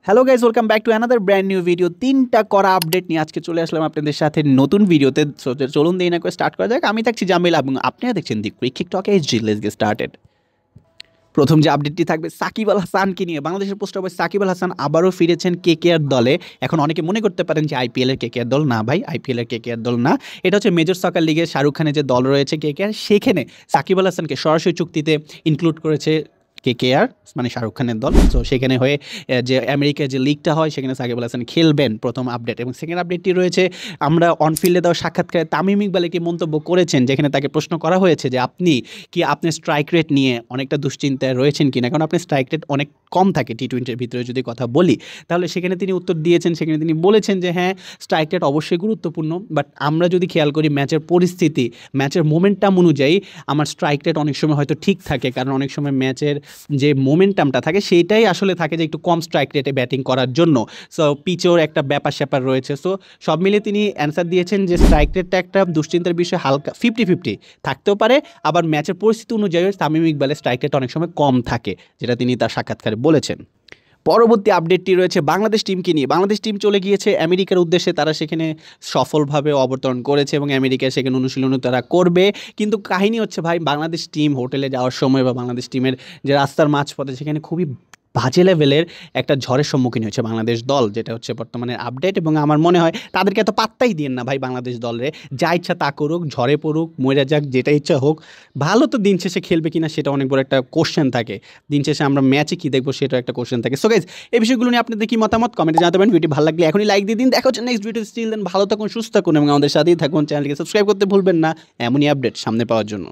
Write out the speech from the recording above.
Hello guys, welcome back to another brand new video. 3টা করা update নিয়ে আজকে চলে আসলাম আপনাদের সাথে নতুন ভিডিওতে। চলুন দেরি না করে স্টার্ট করা যাক। আমি থাকছি জামিল এবং আপনারা দেখছেন the Quick Talk HD. Let's get started. প্রথম যে আপডেটটি থাকবে সাকিব আল হাসানকে নিয়ে। বাংলাদেশের পোস্টার বয় সাকিব আল হাসান আবারও ফিরেছেন কেকেআর দলে। এখন অনেকে মনে করতে পারেন যে আইপিএলের কেকেআর দল না ভাই, আইপিএলের কেকেআর দল না, এটা হচ্ছে মেজর সকার লিগে শাহরুখ খানের যে দল রয়েছে কেকেআর, সেখানে সাকিব আল হাসানকে সরাসরি চুক্তিতে ইনক্লুড করেছে কেকেআর, মানে শাহরুখ খানের দল। তো সেখানে হয়ে যে আমেরিকার যে লিগটা হয় সেখানে সাকিব আল হাসান খেলবেন, প্রথম আপডেট। এবং সেকেন্ড আপডেটটি রয়েছে, আমরা অনফিল্ডে দেওয়া সাক্ষাৎকারে তামিম ইকবাল একটি মন্তব্য করেছেন, যেখানে তাকে প্রশ্ন করা হয়েছে যে আপনি কি আপনার স্ট্রাইক রেট নিয়ে অনেকটা দুশ্চিন্তায় রয়েছেন কিনা, কারণ আপনার স্ট্রাইক রেট অনেক কম থাকে টি-20-র ভিতরে যদি কথা বলি। তাহলে সেখানে তিনি উত্তর দিয়েছেন, সেখানে তিনি বলেছেন যে হ্যাঁ, স্ট্রাইক রেট অবশ্যই গুরুত্বপূর্ণ, বাট আমরা যদি খেয়াল করি ম্যাচের পরিস্থিতি, ম্যাচের মোমেন্টাম অনুযায়ী আমার স্ট্রাইক রেট অনেক সময় হয়তো ঠিক থাকে, কারণ অনেক সময় ম্যাচের যে মোমেন্টামটা থাকে সেইটাই আসলে থাকে যে একটু কম স্ট্রাইক রেটে ব্যাটিং করার জন্য। সো পিচের একটা ব্যাপার স্যাপার রয়েছে। সো সব মিলিয়ে তিনি অ্যান্সার দিয়েছেন যে স্ট্রাইক রেটটা একটা দুশ্চিন্তার বিষয়, হালকা 50-50 থাকতেও পারে, আবার ম্যাচের পরিস্থিতি অনুযায়ী তামিম ইকবালের স্ট্রাইক রেট অনেক সময় কম থাকে, যেটা তিনি তার সাক্ষাৎকারে বলেছেন। পরবর্তী আপডেটটি রয়েছে বাংলাদেশ টিমকে নিয়ে। বাংলাদেশ টিম চলে গিয়েছে আমেরিকার উদ্দেশ্যে। তারা সেখানে সফলভাবে অবতরণ করেছে এবং আমেরিকায় সেখানে অনুশীলনও তারা করবে। কিন্তু কাহিনী হচ্ছে ভাই, বাংলাদেশ টিম হোটেলে যাওয়ার সময় বা বাংলাদেশ টিমের যে রাস্তার মাঝপথে সেখানে খুবই বাজে লেভেলের একটা ঝড়ের সম্মুখীন হয়েছে বাংলাদেশ দল, যেটা হচ্ছে বর্তমানের আপডেট। এবং আমার মনে হয় তাদেরকে এত পাত্তাই দিন না ভাই, বাংলাদেশ দলে যা ইচ্ছা তা করুক, ঝড়ে পড়ুক, মরে যাক, যেটা ইচ্ছা হোক, ভালো তো দিন শেষে খেলবে কিনা সেটা অনেক বড় একটা কোশ্চেন থাকে। দিন শেষে আমরা ম্যাচে কী দেখবো সেটা একটা কোশ্চেন থাকে। সো গাইজ, এই বিষয়গুলো নিয়ে আপনাদের কি মতামত কমেন্টে জানাতে পারেন। ভিডিও ভালো লাগলে এখনই লাইক দিয়ে দিন। দেখা হচ্ছে নেক্সট ভিডিও। স্টিল দেন ভালো থাকুন, সুস্থ থাকুন এবং আমাদের সাথেই থাকুন। চ্যানেলকে সাবস্ক্রাইব করতে ভুলবেন না এমনই আপডেট সামনে পাওয়ার জন্য।